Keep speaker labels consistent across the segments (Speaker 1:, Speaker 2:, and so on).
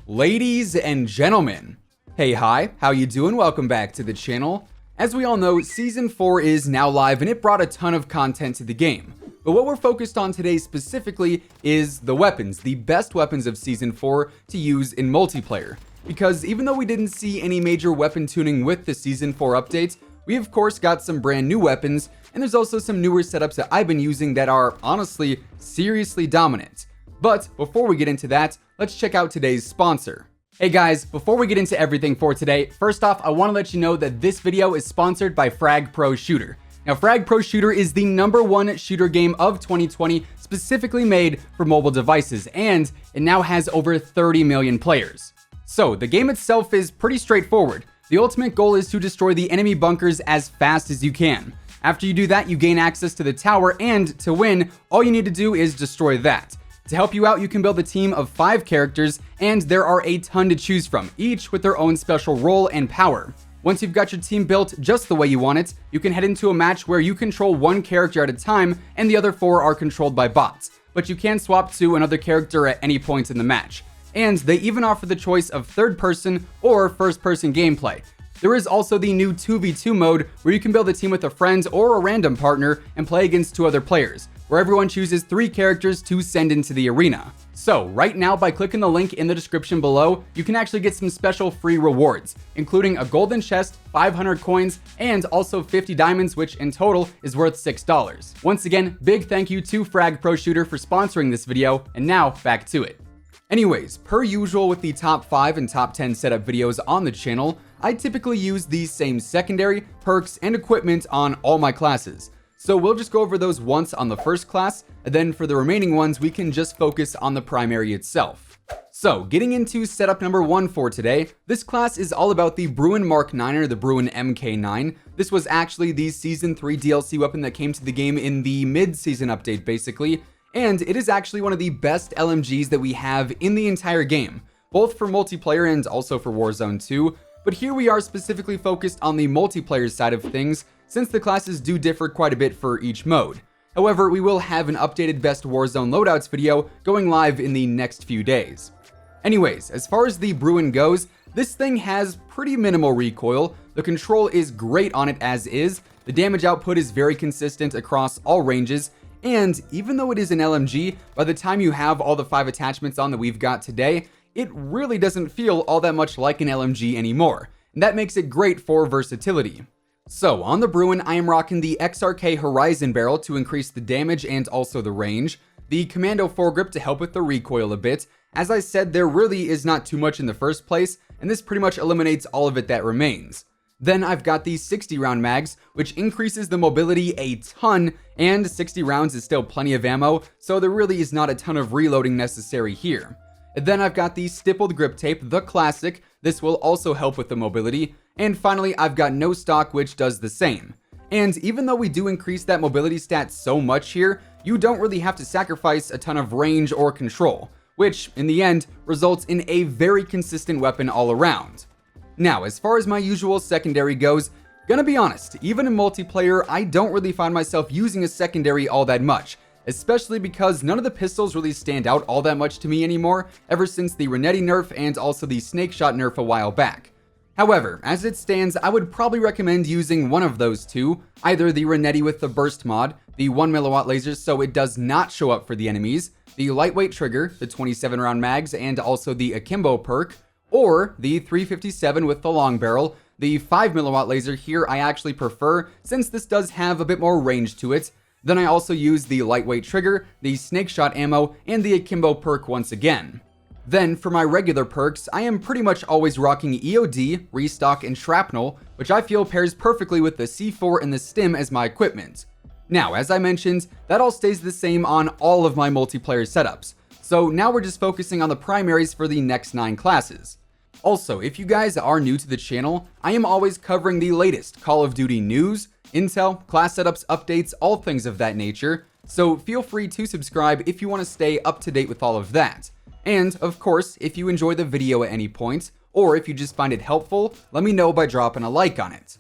Speaker 1: Ladies and gentlemen, hey, hi, how you doing? Welcome back to the channel. As we all know, Season 4 is now live and it brought a ton of content to the game. But what we're focused on today specifically is the weapons, the best weapons of Season 4 to use in multiplayer. Because even though we didn't see any major weapon tuning with the Season 4 updates, we of course got some brand new weapons, and there's also some newer setups that I've been using that are honestly seriously dominant. But before we get into that, let's check out today's sponsor. Hey guys, before we get into everything for today, first off, I want to let you know that this video is sponsored by Frag Pro Shooter. Now, Frag Pro Shooter is the #1 shooter game of 2020, specifically made for mobile devices, and it now has over 30 million players. So, the game itself is pretty straightforward. The ultimate goal is to destroy the enemy bunkers as fast as you can. After you do that, you gain access to the tower, and to win, all you need to do is destroy that. To help you out, you can build a team of 5 characters, and there are a ton to choose from, each with their own special role and power. Once you've got your team built just the way you want it, you can head into a match where you control 1 character at a time, and the other 4 are controlled by bots. But you can swap to another character at any point in the match. And they even offer the choice of third-person or first-person gameplay. There is also the new 2v2 mode where you can build a team with a friend or a random partner and play against 2 other players, where everyone chooses 3 characters to send into the arena. So right now, by clicking the link in the description below, you can actually get some special free rewards, including a golden chest, 500 coins, and also 50 diamonds, which in total is worth $6. Once again, big thank you to Frag Pro Shooter for sponsoring this video, and now back to it. Anyways, per usual with the top 5 and top 10 setup videos on the channel, I typically use these same secondary, perks, and equipment on all my classes. So we'll just go over those once on the first class, and then for the remaining ones we can just focus on the primary itself. So getting into setup number 1 for today, this class is all about the Bruin Mark 9 or the Bruin MK9. This was actually the Season 3 DLC weapon that came to the game in the mid-season update basically, and it is actually one of the best LMGs that we have in the entire game, both for multiplayer and also for Warzone 2. But here we are specifically focused on the multiplayer side of things, since the classes do differ quite a bit for each mode. However, we will have an updated best Warzone loadouts video going live in the next few days. Anyways, as far as the Bruin goes, this thing has pretty minimal recoil, the control is great on it as is, the damage output is very consistent across all ranges, and even though it is an LMG, by the time you have all the 5 attachments on that we've got today, it really doesn't feel all that much like an LMG anymore, and that makes it great for versatility. So on the Bruin, I am rocking the XRK Horizon barrel to increase the damage and also the range, the Commando foregrip to help with the recoil a bit. As I said, there really is not too much in the first place, and this pretty much eliminates all of it that remains. Then I've got the 60 round mags, which increases the mobility a ton, and 60 rounds is still plenty of ammo, so there really is not a ton of reloading necessary here. Then I've got the stippled grip tape, the classic. This will also help with the mobility. And finally, I've got no stock, which does the same. And even though we do increase that mobility stat so much here, you don't really have to sacrifice a ton of range or control, which in the end results in a very consistent weapon all around. Now, as far as my usual secondary goes, gonna be honest, even in multiplayer, I don't really find myself using a secondary all that much, especially because none of the pistols really stand out all that much to me anymore, ever since the Renetti nerf and also the Snake Shot nerf a while back. However, as it stands, I would probably recommend using one of those two, either the Renetti with the burst mod, the 1mW lasers so it does not show up for the enemies, the lightweight trigger, the 27 round mags, and also the Akimbo perk, or the 357 with the long barrel. The 5mW laser here I actually prefer, since this does have a bit more range to it. Then I also use the lightweight trigger, the snake shot ammo, and the Akimbo perk once again. Then for my regular perks, I am pretty much always rocking EOD, restock, and shrapnel, which I feel pairs perfectly with the C4 and the stim as my equipment. Now, as I mentioned, that all stays the same on all of my multiplayer setups. So now we're just focusing on the primaries for the next 9 classes. Also, if you guys are new to the channel, I am always covering the latest Call of Duty news, intel, class setups, updates, all things of that nature, so feel free to subscribe if you want to stay up to date with all of that. And, of course, if you enjoy the video at any point, or if you just find it helpful, let me know by dropping a like on it.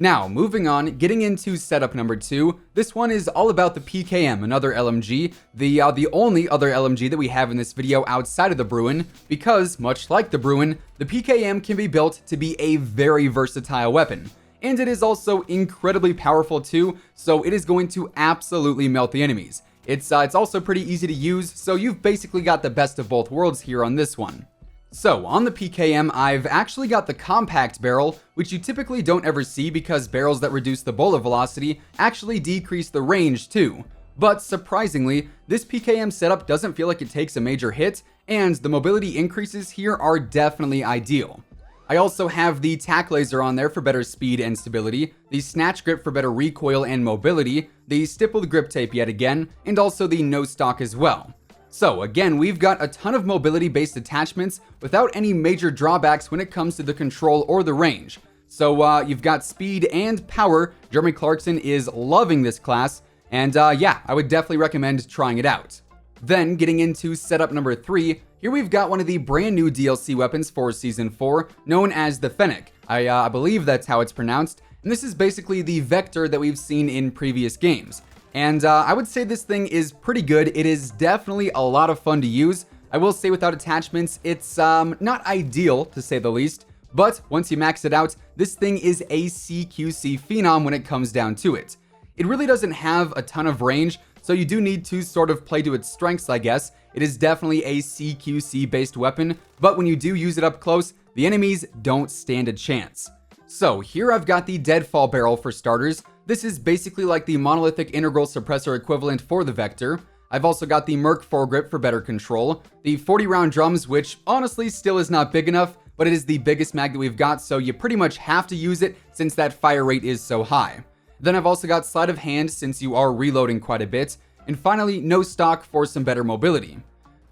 Speaker 1: Now, moving on, getting into setup number 2, this one is all about the PKM, another LMG, the only other LMG that we have in this video outside of the Bruin, because, much like the Bruin, the PKM can be built to be a very versatile weapon. And it is also incredibly powerful too, so it is going to absolutely melt the enemies. It's also pretty easy to use, so you've basically got the best of both worlds here on this one. So, on the PKM, I've actually got the compact barrel, which you typically don't ever see because barrels that reduce the bullet velocity actually decrease the range too. But surprisingly, this PKM setup doesn't feel like it takes a major hit, and the mobility increases here are definitely ideal. I also have the tack laser on there for better speed and stability, the snatch grip for better recoil and mobility, the stippled grip tape yet again, and also the no stock as well. So again, we've got a ton of mobility based attachments without any major drawbacks when it comes to the control or the range. So you've got speed and power. Jeremy Clarkson is loving this class, and yeah, I would definitely recommend trying it out. Then getting into setup number 3, here we've got one of the brand new DLC weapons for Season 4, known as the FENNEC. I believe that's how it's pronounced, and this is basically the Vector that we've seen in previous games. And I would say this thing is pretty good. It is definitely a lot of fun to use. I will say without attachments, it's not ideal to say the least, but once you max it out, this thing is a CQC phenom when it comes down to it. It really doesn't have a ton of range, so you do need to sort of play to its strengths, I guess. It is definitely a CQC based weapon, but when you do use it up close, the enemies don't stand a chance. So here I've got the Deadfall barrel for starters. This is basically like the monolithic integral suppressor equivalent for the Vector. I've also got the Merc foregrip for better control, the 40 round drums, which honestly still is not big enough, but it is the biggest mag that we've got, so you pretty much have to use it since that fire rate is so high. Then I've also got sleight of hand since you are reloading quite a bit, and finally no stock for some better mobility.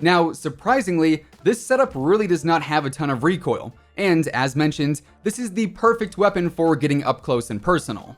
Speaker 1: Now, surprisingly, this setup really does not have a ton of recoil, and as mentioned, this is the perfect weapon for getting up close and personal.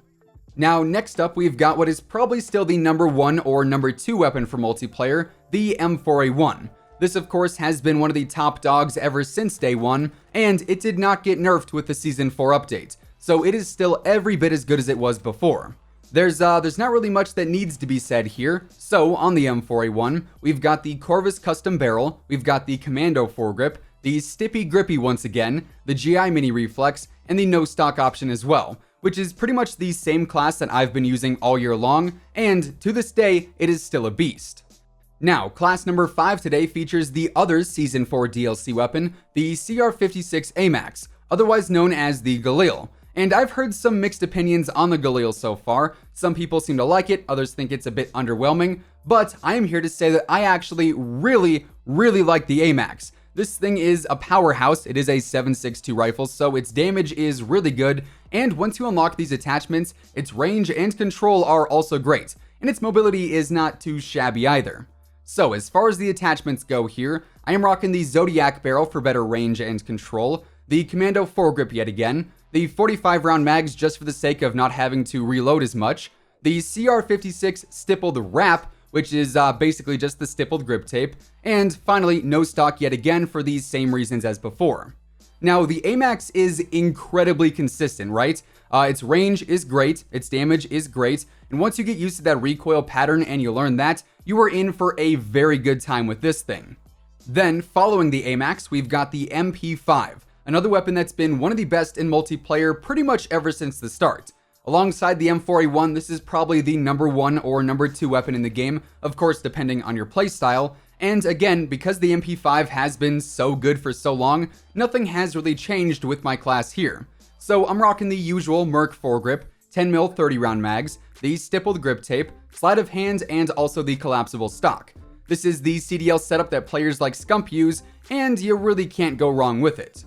Speaker 1: Now, next up, we've got what is probably still the number 1 or number 2 weapon for multiplayer, the M4A1. This, of course, has been one of the top dogs ever since day 1, and it did not get nerfed with the Season 4 update, so it is still every bit as good as it was before. There's not really much that needs to be said here. So on the M4A1, we've got the Corvus custom barrel, we've got the Commando foregrip, the Stippy Grippy once again, the GI Mini Reflex, and the no stock option as well, which is pretty much the same class that I've been using all year long, and to this day, it is still a beast. Now, class number 5 today features the other Season 4 DLC weapon, the CR-56 AMAX, otherwise known as the Galil. And I've heard some mixed opinions on the Galil so far. Some people seem to like it, others think it's a bit underwhelming, but I am here to say that I actually really like the AMAX. This thing is a powerhouse. It is a 7.62 rifle, so its damage is really good, and once you unlock these attachments, its range and control are also great, and its mobility is not too shabby either. So as far as the attachments go here, I am rocking the Zodiac barrel for better range and control, the Commando foregrip yet again, the 45 round mags just for the sake of not having to reload as much, the CR-56 stippled wrap, which is basically just the stippled grip tape, and finally no stock yet again for these same reasons as before. Now the AMAX is incredibly consistent, right? Its range is great, its damage is great, and once you get used to that recoil pattern and you learn that, you are in for a very good time with this thing. Then following the AMAX, we've got the MP5. Another weapon that's been one of the best in multiplayer pretty much ever since the start. Alongside the M4A1, this is probably the number 1 or number 2 weapon in the game, of course depending on your playstyle, and again, because the MP5 has been so good for so long, nothing has really changed with my class here. So I'm rocking the usual Merc foregrip, 10mm 30 round mags, the stippled grip tape, sleight of hand, and also the collapsible stock. This is the CDL setup that players like Scump use, and you really can't go wrong with it.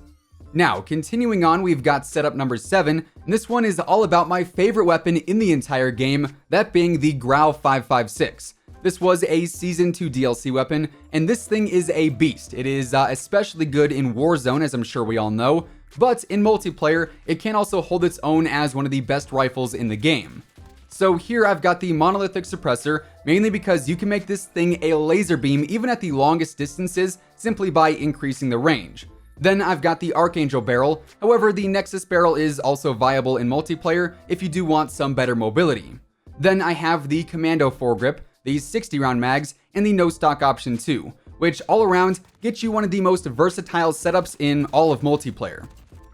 Speaker 1: Now, continuing on, we've got setup number 7, and this one is all about my favorite weapon in the entire game, that being the Grau 556. This was a Season 2 DLC weapon, and this thing is a beast. It is especially good in Warzone, as I'm sure we all know, but in multiplayer, it can also hold its own as one of the best rifles in the game. So here I've got the monolithic suppressor, mainly because you can make this thing a laser beam even at the longest distances simply by increasing the range. Then I've got the Archangel barrel, however the Nexus barrel is also viable in multiplayer if you do want some better mobility. Then I have the Commando foregrip, the 60 round mags, and the no stock option 2, which all around gets you one of the most versatile setups in all of multiplayer.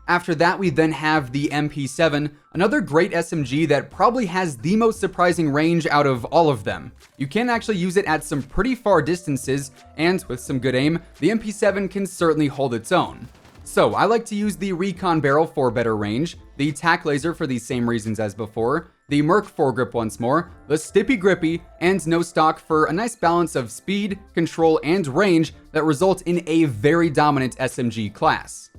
Speaker 1: After that, we then have the MP7, another great SMG that probably has the most surprising range out of all of them. You can actually use it at some pretty far distances, and with some good aim, the MP7 can certainly hold its own. So I like to use the Recon barrel for better range, the TAC laser for the same reasons as before, the Merc foregrip once more, the Stippy Grippy, and no stock for a nice balance of speed, control, and range that result in a very dominant SMG class.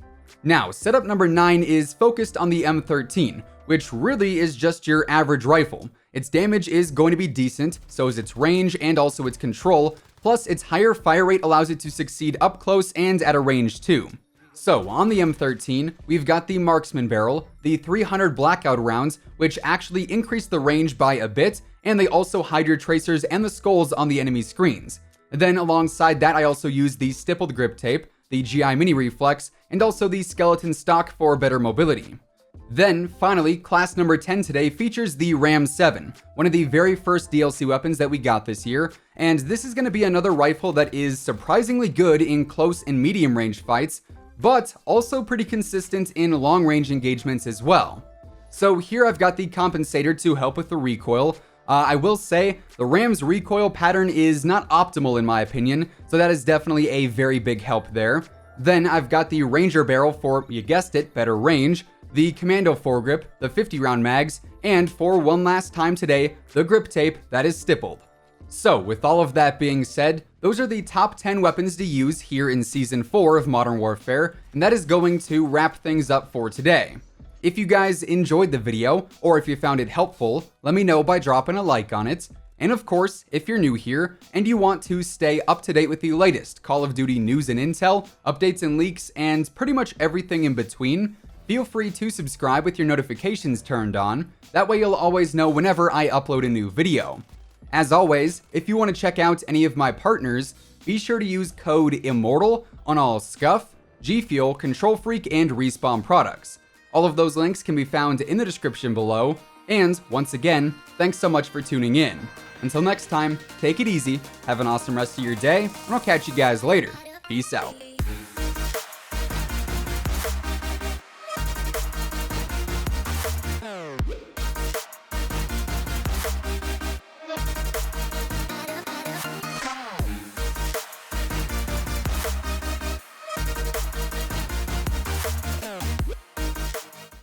Speaker 1: Now, setup number 9 is focused on the M13, which really is just your average rifle. Its damage is going to be decent, so is its range and also its control, plus its higher fire rate allows it to succeed up close and at a range too. So, on the M13, we've got the Marksman barrel, the 300 blackout rounds, which actually increase the range by a bit, and they also hide your tracers and the skulls on the enemy screens. Then alongside that, I also use the stippled grip tape, the GI mini reflex, and also the skeleton stock for better mobility. Then, finally, class number 10 today features the Ram 7, one of the very first DLC weapons that we got this year, and this is going to be another rifle that is surprisingly good in close and medium range fights, but also pretty consistent in long range engagements as well. So here I've got the compensator to help with the recoil. I will say the Ram's recoil pattern is not optimal in my opinion, so that is definitely a very big help there. Then I've got the Ranger barrel for, you guessed it, better range, the Commando foregrip, the 50 round mags, and for one last time today, the grip tape that is stippled. So with all of that being said, those are the top 10 weapons to use here in Season 4 of Modern Warfare, and that is going to wrap things up for today. If you guys enjoyed the video, or if you found it helpful, let me know by dropping a like on it. And of course, if you're new here, and you want to stay up to date with the latest Call of Duty news and intel, updates and leaks, and pretty much everything in between, feel free to subscribe with your notifications turned on. That way you'll always know whenever I upload a new video. As always, if you want to check out any of my partners, be sure to use code IMMORTAL on all Scuff, G Fuel, Control Freak, and Respawn products. All of those links can be found in the description below, and once again, thanks so much for tuning in. Until next time, take it easy, have an awesome rest of your day, and I'll catch you guys later. Peace out.